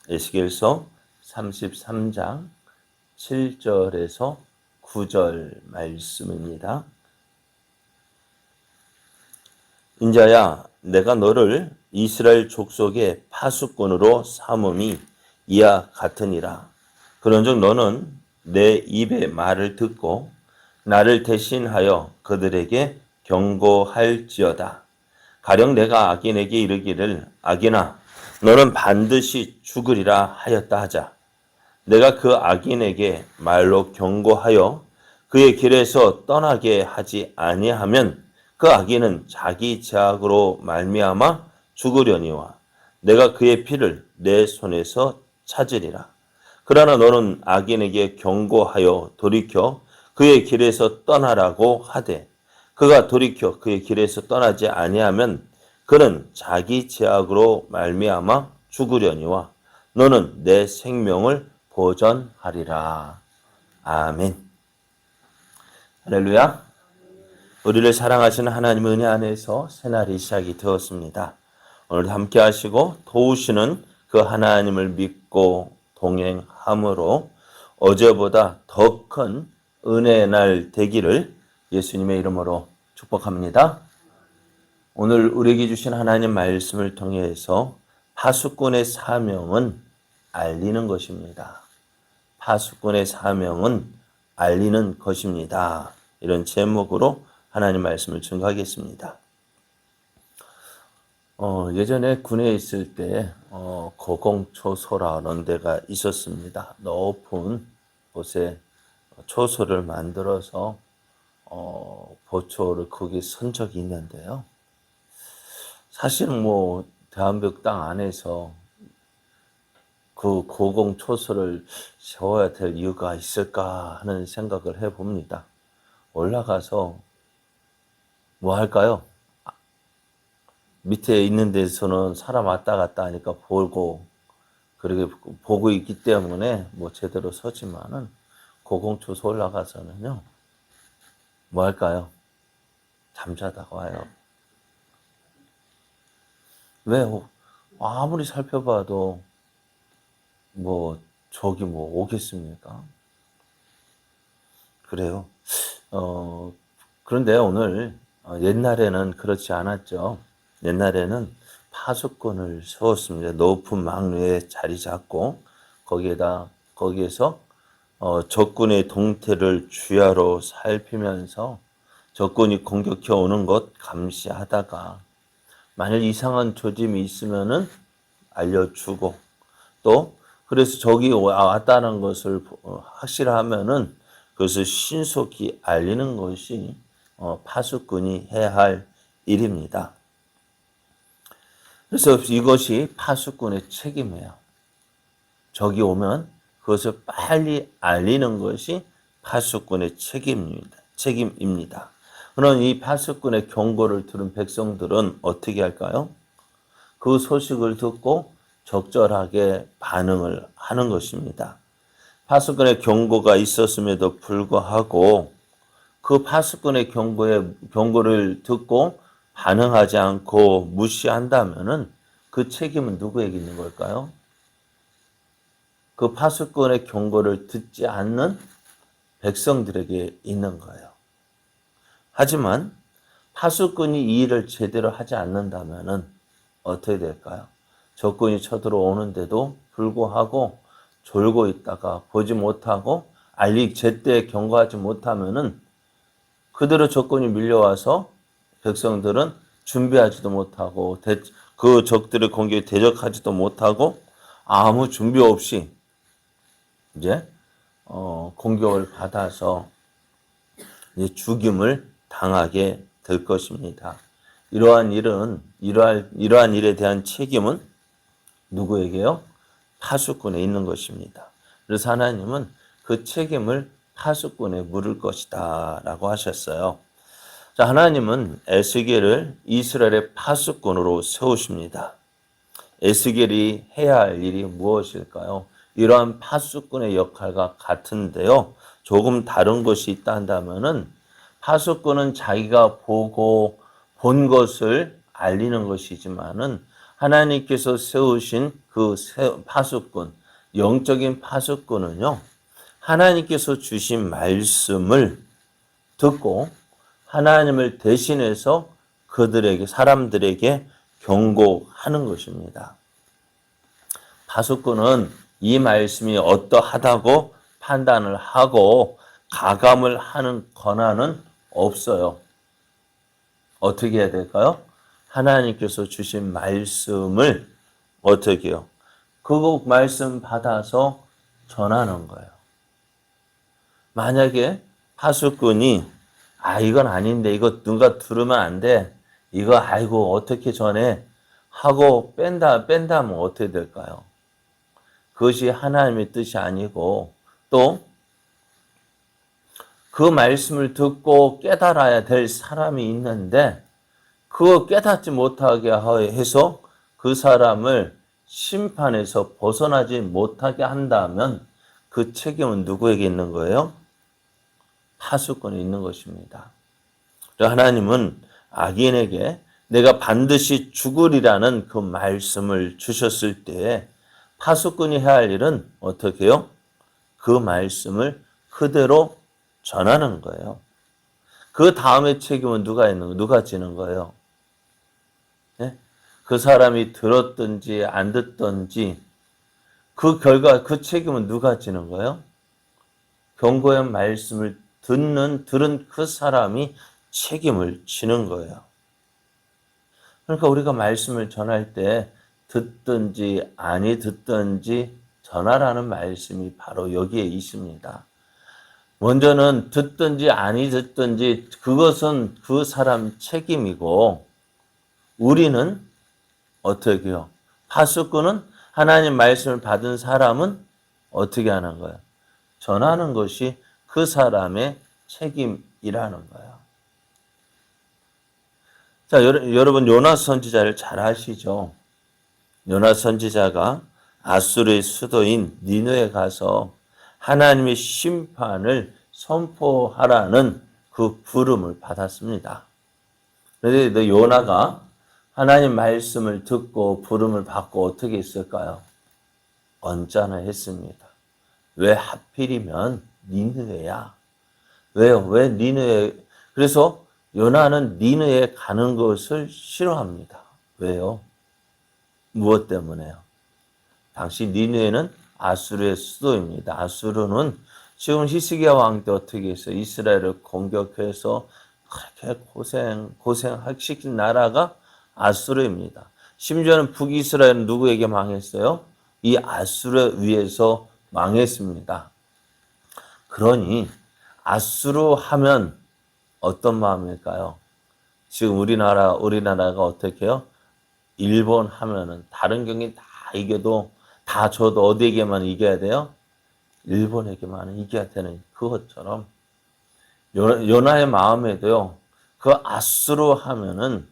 에스겔서 33장 7절에서 9절 말씀입니다. 인자야, 내가 너를 이스라엘 족속의 파수꾼으로 삼음이 이와 같으니라. 그런즉 너는 내 입의 말을 듣고 나를 대신하여 그들에게 경고할지어다. 가령 내가 악인에게 이르기를 악인아 너는 반드시 죽으리라 하였다 하자. 내가 그 악인에게 말로 경고하여 그의 길에서 떠나게 하지 아니하면 그 악인은 자기 죄악으로 말미암아 죽으려니와 내가 그의 피를 내 손에서 찾으리라. 그러나 너는 악인에게 경고하여 돌이켜 그의 길에서 떠나라고 하되 그가 돌이켜 그의 길에서 떠나지 아니하면 그는 자기 죄악으로 말미암아 죽으려니와 너는 내 생명을 보전하리라. 아멘. 할렐루야. 우리를 사랑하시는 하나님의 은혜 안에서 새날이 시작이 되었습니다. 오늘도 함께 하시고 도우시는 그 하나님을 믿고 동행함으로 어제보다 더 큰 은혜의 날 되기를 예수님의 이름으로 축복합니다. 오늘 우리에게 주신 하나님 말씀을 통해서 파수꾼의 사명은 알리는 것입니다. 파수꾼의 사명은 알리는 것입니다. 이런 제목으로 하나님 말씀을 증거하겠습니다. 예전에 군에 있을 때 고공초소라는 데가 있었습니다. 높은 곳에 초소를 만들어서 보초를 거기 선 적이 있는데요. 사실은 대한민국 땅 안에서 그 고공초소를 세워야 될 이유가 있을까 하는 생각을 해봅니다. 올라가서 뭐 할까요? 밑에 있는 데서는 사람 왔다 갔다 하니까 그렇게 보고 있기 때문에 제대로 서지만은 고공초소 올라가서는요, 뭐 할까요? 잠자다가 와요. 왜? 아무리 살펴봐도 저기 오겠습니까? 그래요. 그런데 오늘 옛날에는 그렇지 않았죠. 옛날에는 파수꾼을 세웠습니다. 높은 망 위에 자리 잡고 거기에서 적군의 동태를 주야로 살피면서 적군이 공격해 오는 것 감시하다가 만일 이상한 조짐이 있으면은 알려주고 또 그래서 적이 왔다는 것을 확실하면은 그것을 신속히 알리는 것이 파수꾼이 해야 할 일입니다. 그래서 이것이 파수꾼의 책임이에요. 적이 오면 그것을 빨리 알리는 것이 파수꾼의 책임입니다. 그럼 이 파수꾼의 경고를 들은 백성들은 어떻게 할까요? 그 소식을 듣고 적절하게 반응을 하는 것입니다. 파수꾼의 경고가 있었음에도 불구하고 그 파수꾼의 경고를 듣고 반응하지 않고 무시한다면은 그 책임은 누구에게 있는 걸까요? 그 파수꾼의 경고를 듣지 않는 백성들에게 있는 거예요. 하지만 파수꾼이 이 일을 제대로 하지 않는다면은 어떻게 될까요? 적군이 쳐들어오는데도 불구하고 졸고 있다가 보지 못하고 제때 경고하지 못하면은 그대로 적군이 밀려와서 백성들은 준비하지도 못하고 그 적들의 공격에 대적하지도 못하고 아무 준비 없이 이제 공격을 받아서 이제 죽임을 당하게 될 것입니다. 이러한 일에 대한 책임은 누구에게요? 파수꾼에 있는 것입니다. 그래서 하나님은 그 책임을 파수꾼에 물을 것이다 라고 하셨어요. 자, 하나님은 에스겔을 이스라엘의 파수꾼으로 세우십니다. 에스겔이 해야 할 일이 무엇일까요? 이러한 파수꾼의 역할과 같은데요. 조금 다른 것이 있다 한다면은 파수꾼은 자기가 본 것을 알리는 것이지만은 하나님께서 세우신 그 파수꾼, 영적인 파수꾼은요, 하나님께서 주신 말씀을 듣고 하나님을 대신해서 그들에게, 사람들에게 경고하는 것입니다. 파수꾼은 이 말씀이 어떠하다고 판단을 하고 가감을 하는 권한은 없어요. 어떻게 해야 될까요? 하나님께서 주신 말씀을 어떻게 해요? 그 말씀 받아서 전하는 거예요. 만약에 파수꾼이 이건 아닌데 이거 누가 들으면 안 돼. 이거 아이고 어떻게 전해? 하고 뺀다면 어떻게 될까요? 그것이 하나님의 뜻이 아니고 또 그 말씀을 듣고 깨달아야 될 사람이 있는데 그거 깨닫지 못하게 해서 그 사람을 심판에서 벗어나지 못하게 한다면 그 책임은 누구에게 있는 거예요? 파수꾼이 있는 것입니다. 하나님은 악인에게 내가 반드시 죽으리라는 그 말씀을 주셨을 때 파수꾼이 해야 할 일은 어떻게 해요? 그 말씀을 그대로 전하는 거예요. 그 다음에 책임은 누가 지는 거예요? 네? 그 사람이 들었든지 안 듣든지 그 결과, 그 책임은 누가 지는 거예요? 경고의 말씀을 들은 그 사람이 책임을 지는 거예요. 그러니까 우리가 말씀을 전할 때 듣든지 아니 듣든지 전하라는 말씀이 바로 여기에 있습니다. 먼저는 듣든지 아니 듣든지 그것은 그 사람 책임이고 우리는 어떻게 해요? 파수꾼은 하나님 말씀을 받은 사람은 어떻게 하는 거예요? 전하는 것이 그 사람의 책임이라는 거예요. 자, 여러분 요나 선지자를 잘 아시죠? 요나 선지자가 아수르의 수도인 니느웨에 가서 하나님의 심판을 선포하라는 그 부름을 받았습니다. 그런데 요나가 하나님 말씀을 듣고 부름을 받고 어떻게 했을까요? 언짢아했습니다. 왜 하필이면 니느웨야? 왜요? 왜 니느웨? 그래서 요나는 니느웨에 가는 것을 싫어합니다. 왜요? 무엇 때문에요? 당시 니느웨는 아수르의 수도입니다. 아수르는 지금 히스기야 왕 때 어떻게 했어요? 이스라엘을 공격해서 그렇게 고생시킨 나라가 아수르입니다. 심지어는 북이스라엘은 누구에게 망했어요? 이 아수르 위에서 망했습니다. 그러니 아수르 하면 어떤 마음일까요? 지금 우리나라가 어떻게 해요? 일본 하면은 다른 경기 다 이겨도 다 져도 어디에게만 이겨야 돼요? 일본에게만 이겨야 되는 그것처럼 요나의 마음에도요. 그 아수르 하면은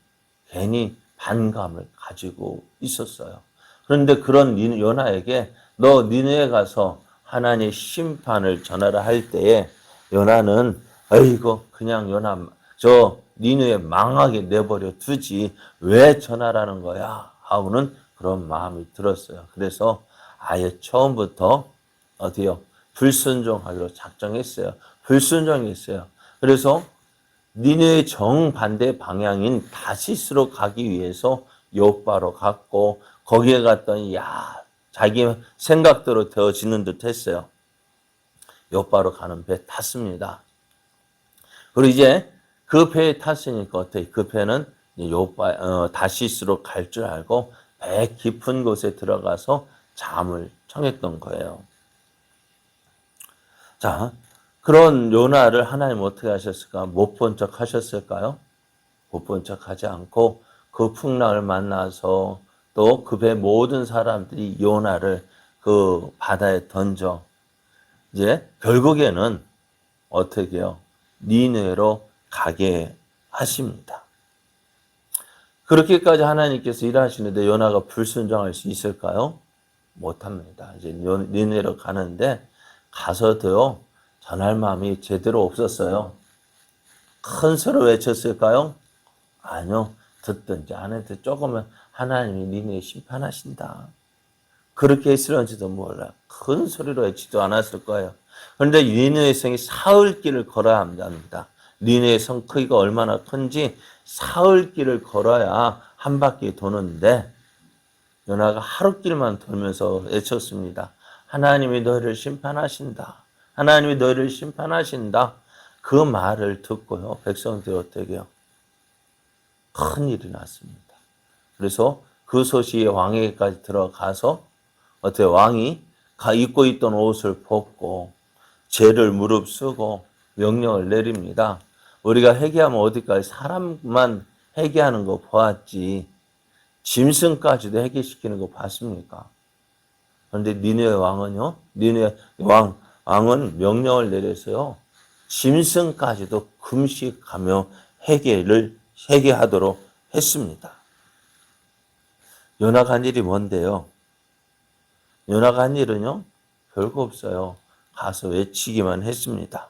괜히 반감을 가지고 있었어요. 그런데 그런 요나에게 너 니느웨에 가서 하나님의 심판을 전하라 할 때에 요나는 아이고 그냥 요나 저 니느웨 망하게 내버려 두지 왜 전하라는 거야 하고는 그런 마음이 들었어요. 그래서 아예 처음부터 어디요? 불순종하기로 작정했어요. 불순종했어요. 그래서 니느웨 정반대 방향인 다시스로 가기 위해서 요바로 갔고 거기에 갔더니 자기 생각대로 되어지는 듯 했어요. 요바로 가는 배 탔습니다. 그리고 이제 그 배에 탔으니까 어떻게? 그 배는 다시스로 갈 줄 알고 배 깊은 곳에 들어가서 잠을 청했던 거예요. 자, 그런 요나를 하나님 어떻게 하셨을까? 못 본 척 하셨을까요? 못 본 척 하지 않고 그 풍랑을 만나서 또 그 배 모든 사람들이 요나를 그 바다에 던져 이제 결국에는 어떻게 해요? 니느웨로 가게 하십니다. 그렇게까지 하나님께서 일하시는데 요나가 불순종할 수 있을까요? 못합니다. 이제 니느웨로 가는데 가서도요 전할 마음이 제대로 없었어요. 큰 소리로 외쳤을까요? 아니요. 듣든지 안 해도 조금은 하나님이 니네 심판하신다. 그렇게 했을런지도 몰라. 큰 소리로 했지도 않았을 거예요. 그런데 니느웨 성이 사흘 길을 걸어야 합니다. 니느웨 성 크기가 얼마나 큰지 사흘 길을 걸어야 한 바퀴 도는데 요나가 하루 길만 돌면서 외쳤습니다. 하나님이 너희를 심판하신다. 하나님이 너희를 심판하신다. 그 말을 듣고요. 백성들이 어떻게 해요? 큰 일이 났습니다. 그래서 그 소식이 왕에게까지 들어가서 어떻게 왕이 입고 있던 옷을 벗고 죄를 무릅쓰고 명령을 내립니다. 우리가 회개하면 어디까지 사람만 회개하는 거 보았지 짐승까지도 회개시키는 거 봤습니까? 그런데 니느웨 왕은요. 니느웨 왕은 명령을 내렸어요. 짐승까지도 금식하며 회개하도록 했습니다. 요나가 한 일이 뭔데요? 요나가 한 일은요, 별거 없어요. 가서 외치기만 했습니다.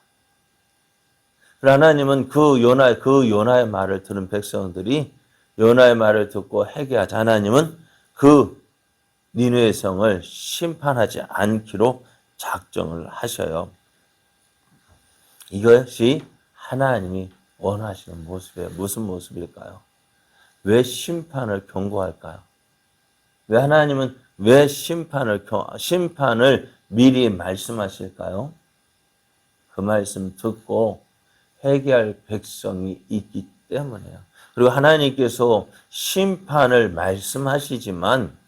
하나님은 그 요나의 말을 들은 백성들이 요나의 말을 듣고 회개하자. 하나님은 그 니느웨 성을 심판하지 않기로 작정을 하셔요. 이것이 하나님이 원하시는 모습이에요. 무슨 모습일까요? 왜 심판을 경고할까요? 하나님은 왜 심판을 미리 말씀하실까요? 그 말씀 듣고 회개할 백성이 있기 때문에요. 그리고 하나님께서 심판을 말씀하시지만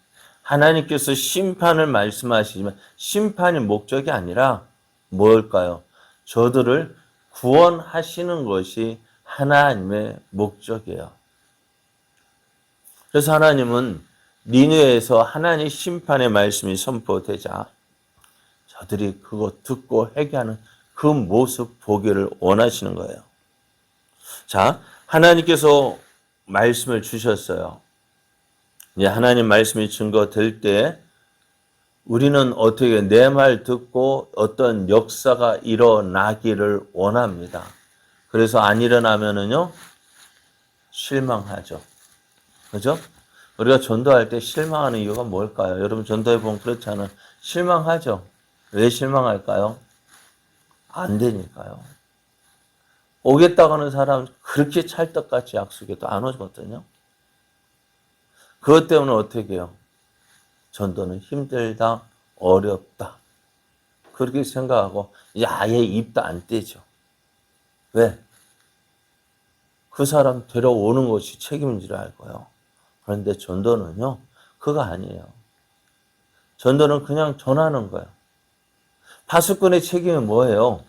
심판이 목적이 아니라 뭘까요? 저들을 구원하시는 것이 하나님의 목적이에요. 그래서 하나님은 니느웨에서 하나님 심판의 말씀이 선포되자 저들이 그거 듣고 회개하는 그 모습 보기를 원하시는 거예요. 자, 하나님께서 말씀을 주셨어요. 이제 하나님 말씀이 증거될 때 우리는 어떻게 내 말 듣고 어떤 역사가 일어나기를 원합니다. 그래서 안 일어나면은요 실망하죠. 그죠? 우리가 전도할 때 실망하는 이유가 뭘까요? 여러분 전도해 보면 그렇잖아요. 실망하죠. 왜 실망할까요? 안 되니까요. 오겠다고 하는 사람 그렇게 찰떡같이 약속해도 안 오거든요. 그것 때문에 어떻게 해요? 전도는 힘들다, 어렵다. 그렇게 생각하고 이제 아예 입도 안 떼죠. 왜? 그 사람 데려오는 것이 책임인 줄 알고요. 그런데 전도는요, 그거 아니에요. 전도는 그냥 전하는 거예요. 파수꾼의 책임은 뭐예요?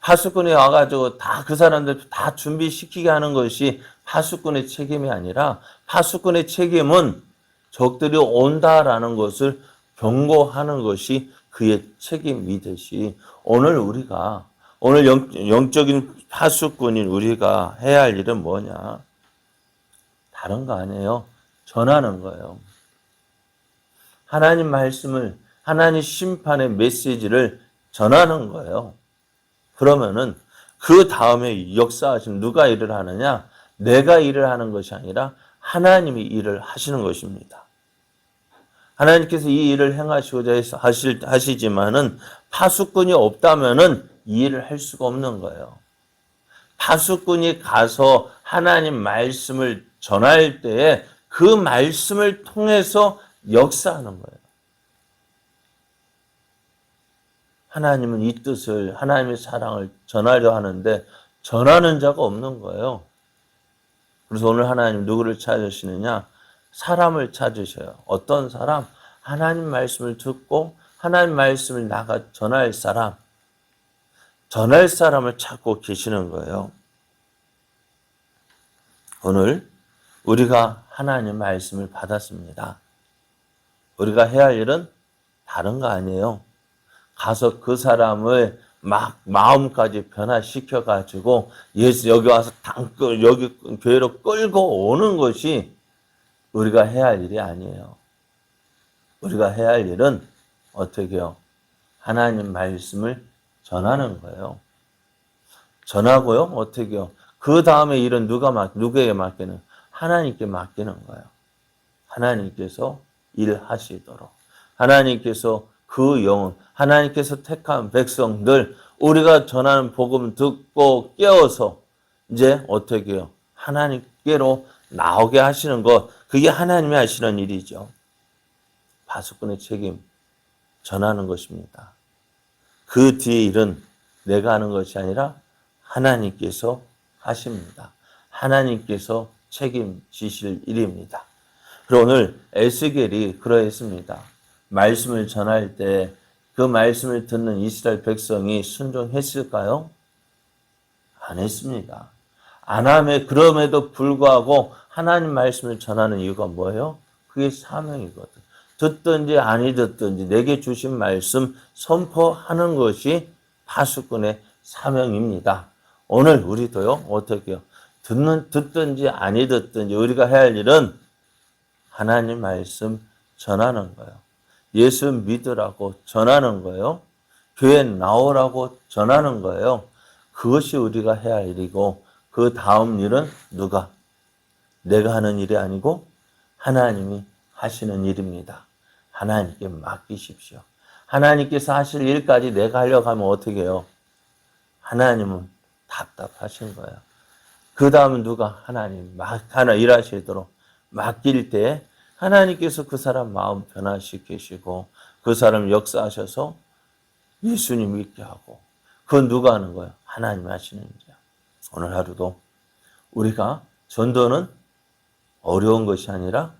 파수꾼이 와가지고 다 그 사람들 다 준비시키게 하는 것이 파수꾼의 책임이 아니라 파수꾼의 책임은 적들이 온다라는 것을 경고하는 것이 그의 책임이듯이 오늘 영적인 파수꾼인 우리가 해야 할 일은 뭐냐? 다른 거 아니에요. 전하는 거예요. 하나님 말씀을, 하나님 심판의 메시지를 전하는 거예요. 그러면은 그 다음에 역사하신 누가 일을 하느냐? 내가 일을 하는 것이 아니라 하나님이 일을 하시는 것입니다. 하나님께서 이 일을 행하시고자 하시지만은 파수꾼이 없다면은 이 일을 할 수가 없는 거예요. 파수꾼이 가서 하나님 말씀을 전할 때에 그 말씀을 통해서 역사하는 거예요. 하나님은 이 뜻을, 하나님의 사랑을 전하려 하는데 전하는 자가 없는 거예요. 그래서 오늘 하나님 누구를 찾으시느냐? 사람을 찾으셔요. 어떤 사람? 하나님 말씀을 듣고 하나님 말씀을 나가 전할 사람을 찾고 계시는 거예요. 오늘 우리가 하나님 말씀을 받았습니다. 우리가 해야 할 일은 다른 거 아니에요. 가서 그 사람을 막 마음까지 변화시켜가지고 여기 와서 여기 교회로 끌고 오는 것이 우리가 해야 할 일이 아니에요. 우리가 해야 할 일은 어떻게 해요? 하나님 말씀을 전하는 거예요. 전하고요. 어떻게 해요? 그 다음에 일은 누구에게 맡기는? 하나님께 맡기는 거예요. 하나님께서 일하시도록, 하나님께서 그 영혼, 하나님께서 택한 백성들, 우리가 전하는 복음 듣고 깨어서 이제 어떻게 해요? 하나님께로 나오게 하시는 것, 그게 하나님이 하시는 일이죠. 파수꾼의 책임, 전하는 것입니다. 그 뒤에 일은 내가 하는 것이 아니라 하나님께서 하십니다. 하나님께서 책임지실 일입니다. 그리고 오늘 에스겔이 그러했습니다. 말씀을 전할 때 그 말씀을 듣는 이스라엘 백성이 순종했을까요? 안 했습니다. 안 하면 그럼에도 불구하고 하나님 말씀을 전하는 이유가 뭐예요? 그게 사명이거든. 듣든지 아니 듣든지 내게 주신 말씀 선포하는 것이 파수꾼의 사명입니다. 오늘 우리도요, 어떻게 해요? 듣든지 아니 듣든지 우리가 해야 할 일은 하나님 말씀 전하는 거예요. 예수 믿으라고 전하는 거예요. 교회 나오라고 전하는 거예요. 그것이 우리가 해야 할 일이고, 그 다음 일은 누가? 내가 하는 일이 아니고 하나님이 하시는 일입니다. 하나님께 맡기십시오. 하나님께서 하실 일까지 내가 하려고 하면 어떻게 해요? 하나님은 답답하신 거예요. 그 다음은 누가? 하나님 하나 일하시도록 맡길 때 하나님께서 그 사람 마음 변화시키시고 그 사람 역사하셔서 예수님 믿게 하고, 그건 누가 하는 거예요? 하나님 하시는 일이야. 오늘 하루도 우리가 전도는 어려운 것이 아니라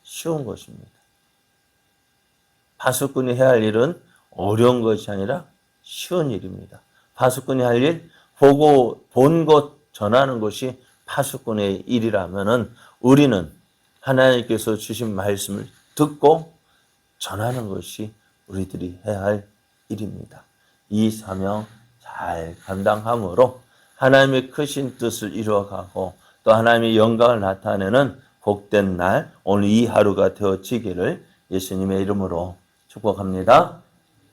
쉬운 것입니다. 파수꾼이 해야 할 일은 어려운 것이 아니라 쉬운 일입니다. 파수꾼이 할 일, 보고 본 것 전하는 것이 파수꾼의 일이라면은 우리는 하나님께서 주신 말씀을 듣고 전하는 것이 우리들이 해야 할 일입니다. 이 사명 잘 감당함으로 하나님의 크신 뜻을 이루어가고 또 하나님의 영광을 나타내는 복된 날, 오늘 이 하루가 되어지기를 예수님의 이름으로 축복합니다.